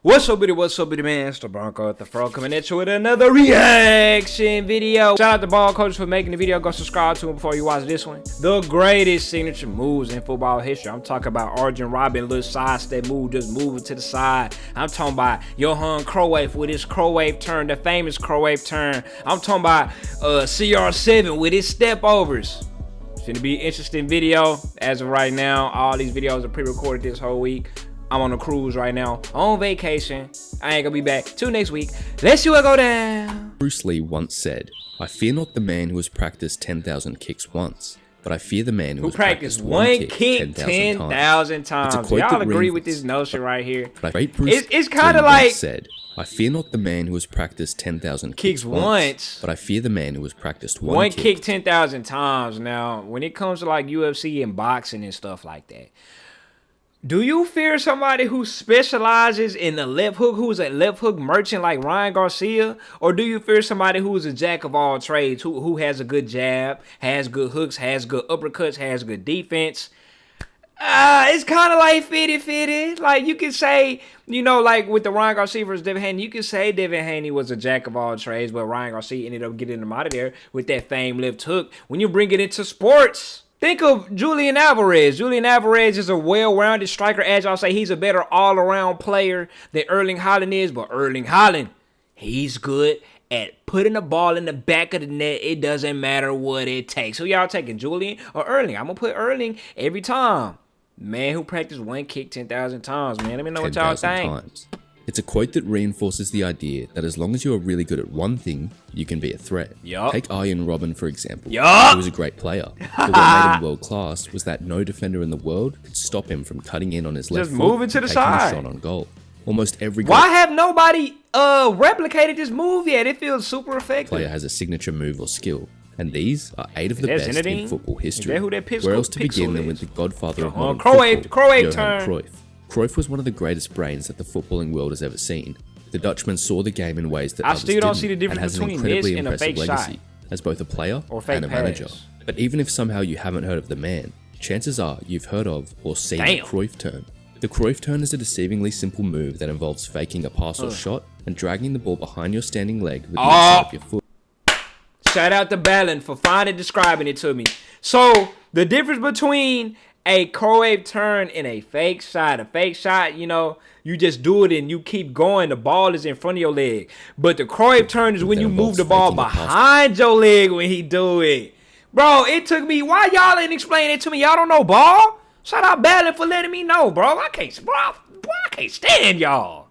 What's up, bitty man? It's the Bronco at the Fro coming at you with another reaction video. Shout out to Ball Coach for making the video. Go subscribe to him before you watch this one. The greatest signature moves in football history. I'm talking about Arjen Robben, little sidestep move, just moving to the side. I'm talking about Johan Cruyff with his Cruyff turn, the famous Cruyff turn. I'm talking about CR7 with his step overs. It's gonna be an interesting video. As of right now, all these videos are pre-recorded this whole week. I'm on a cruise right now, on vacation. I ain't gonna be back till next week. Let's see what go down. Bruce Lee once said, "I fear not the man who has practiced 10,000 kicks once, but I fear the man who has practiced one kick 10,000 times." Y'all agree with this notion right here? It's kind of like said, "I fear not the man who has practiced 10,000 kicks once, but I fear the man who has practiced one kick 10,000 times." Now, when it comes to like UFC and boxing and stuff like that, do you fear somebody who specializes in the left hook, who's a left hook merchant like Ryan Garcia? Or do you fear somebody who's a jack of all trades, who has a good jab, has good hooks, has good uppercuts, has good defense? It's kind of like 50-50. Like you can say, you know, like with the Ryan Garcia versus Devin Haney, you can say Devin Haney was a jack of all trades, but Ryan Garcia ended up getting him out of there with that famed left hook. When you bring it into sports, think of Julian Alvarez. Julian Alvarez is a well-rounded striker. As y'all say, he's a better all-around player than Erling Haaland is. But Erling Haaland, he's good at putting the ball in the back of the net. It doesn't matter what it takes. Who y'all taking, Julian or Erling? I'm going to put Erling every time. Man who practiced one kick 10,000 times, man. Let me know what y'all think. It's a quote that reinforces the idea that as long as you are really good at one thing, you can be a threat. Take Arjen Robben, for example. He was a great player, but what made him world class was that no defender in the world could stop him from cutting in on his left foot, moving to the side, a shot on goal. Almost every Why have nobody replicated this move yet? It feels super effective. Player has a signature move or skill, and these are 8 of the best in football history. Where else to begin than with the godfather of modern football, Johan Cruyff. Cruyff was one of the greatest brains that the footballing world has ever seen. The Dutchman saw the game in ways that others didn't, and has an incredibly impressive legacy as both a player and a manager. But even if somehow you haven't heard of the man, chances are you've heard of or seen the Cruyff turn. The Cruyff turn is a deceivingly simple move that involves faking a pass or shot and dragging the ball behind your standing leg with the inside of your foot. Shout out to Ballin for finally describing it to me. So the difference between a Cruyff turn and a fake shot, you know, you just do it and you keep going. The ball is in front of your leg. But the Cruyff turn is when you move the ball behind your leg when he do it. Bro, it took me, why y'all ain't explain it to me? Y'all don't know ball? Shout out Ballin for letting me know, bro. I can't stand y'all.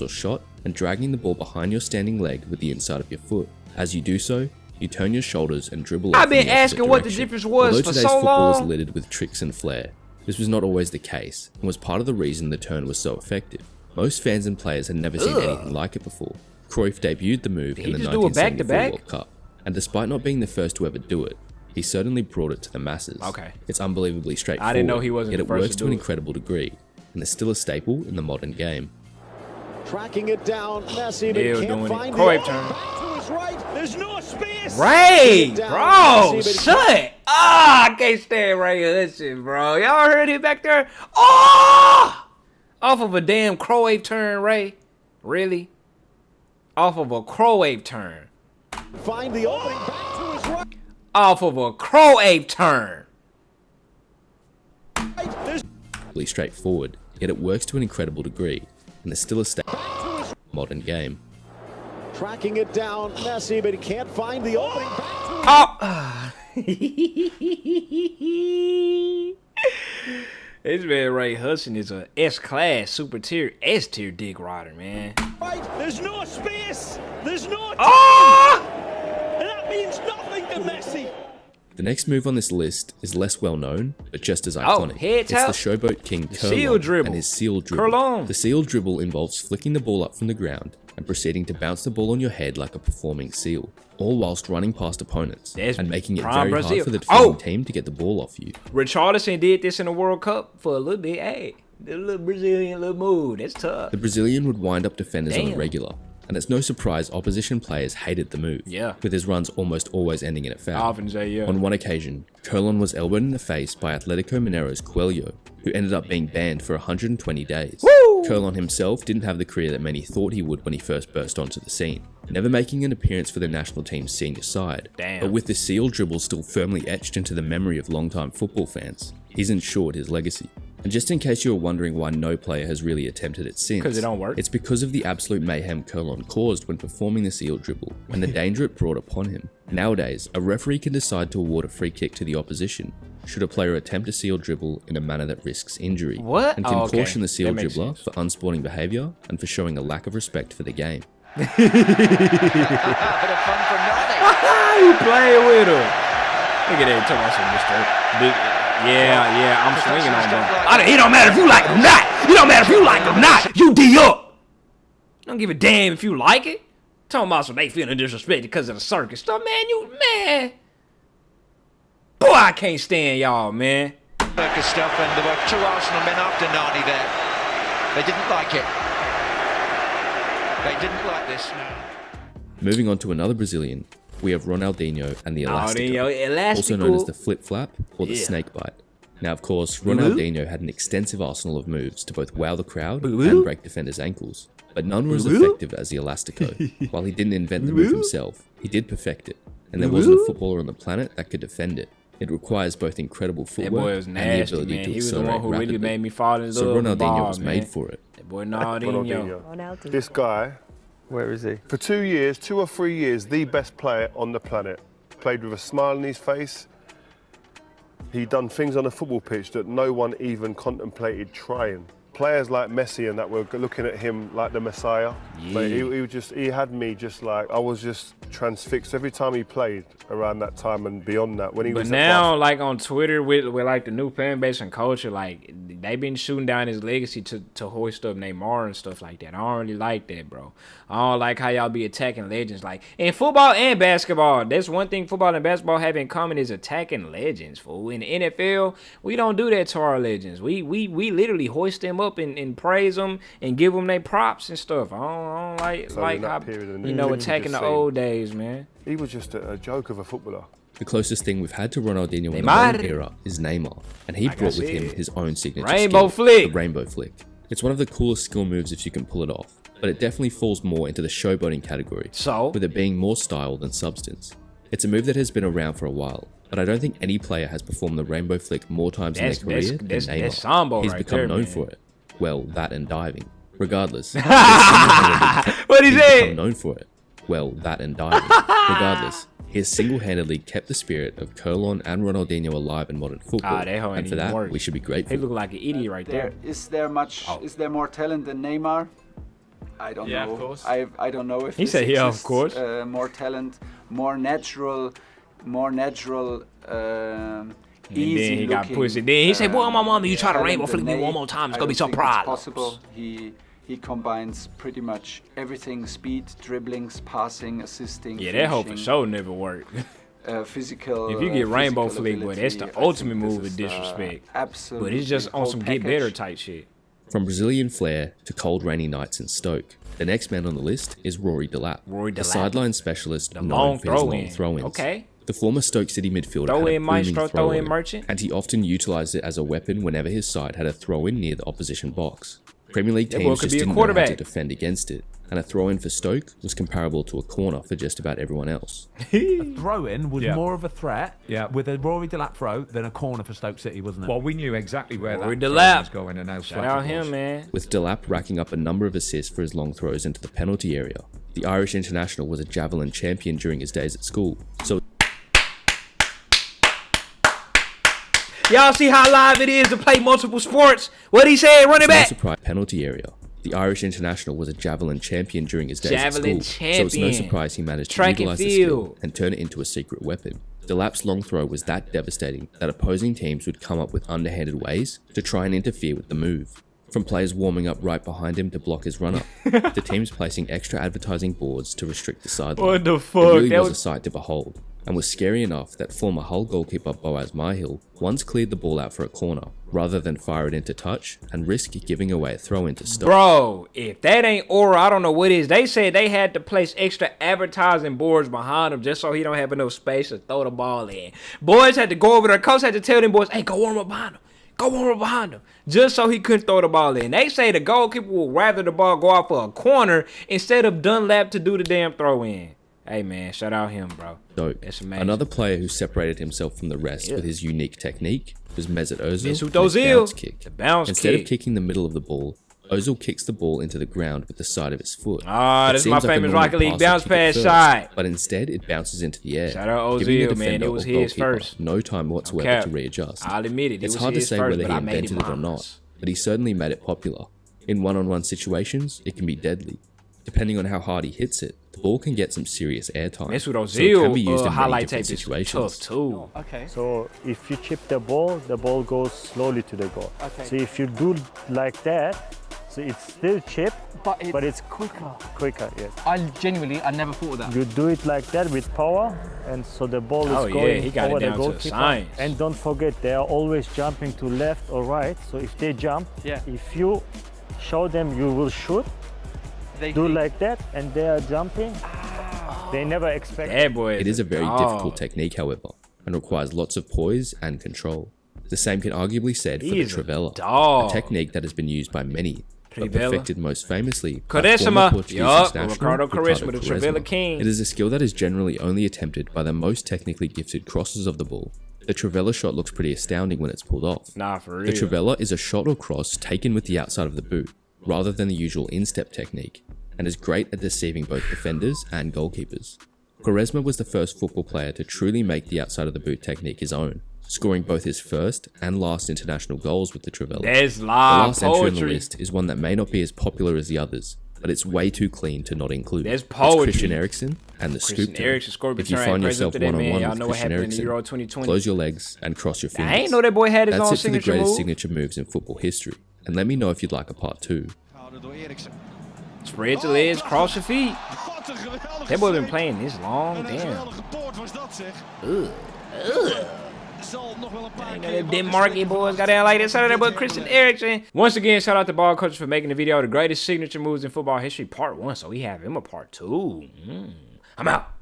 Or shot and dragging the ball behind your standing leg with the inside of your foot. As you do so, you turn your shoulders and dribble. I've been asking what the difference was for so long. Although today's football is littered with tricks and flair, this was not always the case and was part of the reason the turn was so effective. Most fans and players had never seen anything like it before. Cruyff debuted the move in the 1974 World Cup, and despite not being the first to ever do it, he certainly brought it to the masses. It's unbelievably straightforward, I didn't know he wasn't yet it works to an incredible degree, and is still a staple in the modern game. Tracking it down, Messi, but he can't find Cruyff turn. Right. There's no space. Ray, bro, shut. I can't stand Ray Hudson, bro. Y'all heard him back there? Oh! Off of a damn Cruyff turn, Ray. Really? Off of a Cruyff turn. Find the opening back to his right. Off of a Cruyff turn. Straightforward, yet it works to an incredible degree, and is still a modern game. Tracking it down, Messi, but he can't find the opening back to This man Ray Hudson is a S-class, super tier, S-tier dick rider, man. Right, there's no space. There's no time. And that means nothing to Messi. The next move on this list is less well known, but just as iconic. It's the showboat king Kerlon and his seal dribble. The seal dribble involves flicking the ball up from the ground and proceeding to bounce the ball on your head like a performing seal, all whilst running past opponents and making it very hard for the defending team to get the ball off you. Richarlison did this in the World Cup for a little bit. Hey, the little Brazilian little move. That's tough. The Brazilian would wind up defenders on the regular, and it's no surprise opposition players hated the move, with his runs almost always ending in a foul. On one occasion, Kerlon was elbowed in the face by Atletico Mineiro's Coelho, who ended up being banned for 120 days. Kerlon himself didn't have the career that many thought he would when he first burst onto the scene, never making an appearance for the national team's senior side. Damn. But with the seal dribble still firmly etched into the memory of longtime football fans, he's ensured his legacy. And just in case you were wondering why no player has really attempted it since, because it don't work. It's because of the absolute mayhem Kerlon caused when performing the seal dribble and the danger it brought upon him. Nowadays, a referee can decide to award a free kick to the opposition should a player attempt a seal dribble in a manner that risks injury, what? and can caution the seal dribbler for unsporting behaviour and for showing a lack of respect for the game. Bit of fun from Nani. You play with him. Look at that, talking about some Mr. Yeah, I'm swinging on him. It don't matter if you like it or not. It don't matter if you like it or not. You D up. Don't give a damn if you like it. Talking about some they feeling disrespected because of the circus stuff, man. Boy, I can't stand y'all, man. Circus stuff, and there were 2 Arsenal men after Nani there. They didn't like it. They didn't like this. Moving on to another Brazilian, we have Ronaldinho and the elastico, also known as the flip-flap or the snake bite. Now, of course, Ronaldinho had an extensive arsenal of moves to both wow the crowd and break defenders' ankles, but none were as effective as the elastico. While he didn't invent the move himself, he did perfect it, and there wasn't a footballer on the planet that could defend it. It requires both incredible footwork and the ability to accelerate rapidly. Really made me fall in love so Ronaldinho ball, was made for it. That boy Ronaldinho. This guy, where is he? for 2 or 3 years, the best player on the planet. Played with a smile on his face. He done things on a football pitch that no one even contemplated trying. Players like Messi and that were looking at him like the Messiah. Yeah. But he had me just like, I was just transfixed every time he played around that time and beyond that. When he But was now, like on Twitter with like the new fan base and culture, like they been shooting down his legacy to hoist up Neymar and stuff like that. I don't really like that, bro. I don't like how y'all be attacking legends. Like in football and basketball, that's one thing football and basketball have in common is attacking legends. Fool. In the NFL, we don't do that to our legends. We literally hoist them up and praise them and give them their props and stuff. I don't like how attacking the old days, man. He was just a joke of a footballer. The closest thing we've had to Ronaldinho in the modern era is Neymar, and he brought with him his own signature skill, the rainbow flick. It's one of the coolest skill moves if you can pull it off, but it definitely falls more into the showboating category, with it being more style than substance. It's a move that has been around for a while, but I don't think any player has performed the rainbow flick more times in their career than Neymar. He's become known for it. Well, that and diving. Regardless, what he say? Known for it. Well, that and diving. Regardless, he has single-handedly kept the spirit of Kerlon and Ronaldinho alive in modern football, and for that, we should be grateful. He look like an idiot right there. Is there more talent than Neymar? I don't know. Of course. I don't know if he said, yeah, of course. More talent, more natural. Easy then he got looking, pussy. Then he said, "Boy, my mama, you try to rainbow flick me one more time, it's gonna be some problems." Possible. He combines pretty much everything: speed, dribblings, passing, assisting. Yeah, that hope for sure never worked. Physical. If you get rainbow flick, boy, that's the ultimate move of disrespect. Absolutely. But it's just on some get better type shit. From Brazilian flair to cold rainy nights in Stoke, the next man on the list is Rory Delap, the sideline specialist known for his long throw-ins. Okay. The former Stoke City midfielder had a booming throw-in, merchant, and he often utilised it as a weapon whenever his side had a throw-in near the opposition box. Premier League teams just didn't know how to defend against it, and a throw-in for Stoke was comparable to a corner for just about everyone else. A throw-in was more of a threat with a Rory Delap throw than a corner for Stoke City, wasn't it? Well, we knew exactly where Rory that Delap was going and how shout out him, man. With Delap racking up a number of assists for his long throws into the penalty area, the Irish international was a javelin champion during his days at school, so y'all see how live it is to play multiple sports? What he said, run it back. Surprise penalty area. The Irish international was a javelin champion during his days at school, so it's no surprise he managed to utilise the skill and turn it into a secret weapon. Delap's long throw was that devastating that opposing teams would come up with underhanded ways to try and interfere with the move. From players warming up right behind him to block his run-up, to teams placing extra advertising boards to restrict the sideline. What the fuck? It really was a sight to behold, and was scary enough that former Hull goalkeeper Boaz Myhill once cleared the ball out for a corner, rather than fire it into touch and risk giving away a throw-in to Stoke. Bro, if that ain't aura, I don't know what is. They said they had to place extra advertising boards behind him just so he don't have enough space to throw the ball in. Boys had to go over there. Coach had to tell them boys, hey, go warm up behind him. Go on behind him. Just so he couldn't throw the ball in. They say the goalkeeper would rather the ball go out for a corner instead of Dunlap to do the damn throw in. Hey, man, shout out him, bro. So, another player who separated himself from the rest with his unique technique was Mesut Ozil. The bounce kick. Instead of kicking the middle of the ball, Ozil kicks the ball into the ground with the side of his foot. This is my famous Rocket League bounce pass shot. But instead, it bounces into the air. Shout out Ozil, man. It was his first. No time whatsoever to readjust. I'll admit it. It's hard to say whether he invented it or not, but he certainly made it popular. In one-on-one situations, it can be deadly. Depending on how hard he hits it, the ball can get some serious airtime. Mesut Ozil, so it can be used in many different situations. Tough too. Okay. So if you chip the ball goes slowly to the goal. Okay. So if you do like that, so it's still chip, but it's quicker. Quicker, yes. I never thought of that. You do it like that with power, and so the ball is going over the goalkeeper. And don't forget, they are always jumping to left or right. So if they jump, if you show them you will shoot, they do like that, and they are jumping. They never expect. It is a very difficult technique, however, and requires lots of poise and control. The same can arguably be said for the trivela, a technique that has been used by many, but perfected most famously by former Portuguese international Ricardo Quaresma, the trivela king. It is a skill that is generally only attempted by the most technically gifted crossers of the ball. The trivela shot looks pretty astounding when it's pulled off. For real. The trivela is a shot or cross taken with the outside of the boot, rather than the usual instep technique, and is great at deceiving both defenders and goalkeepers. Quaresma was the first football player to truly make the outside of the boot technique his own, scoring both his first and last international goals with the trivela. The last entry on the list is one that may not be as popular as the others, but it's way too clean to not include. There's poetry. It's Christian Eriksen and the scoop turn. If you find yourself one-on-one with Christian Eriksen, close your legs and cross your fingers. I ain't know that boy had his own signature move. That's it for the greatest move. Signature moves in football history. And let me know if you'd like a part 2. Spread your legs, cross your feet. That boy been playing this long, damn. I know them Denmarky boys got out like that. Shout out that boy Christian Eriksen. Once again, shout out to Ball Coaches for making the video the greatest signature moves in football history, part 1. So we have him a part 2. I'm out.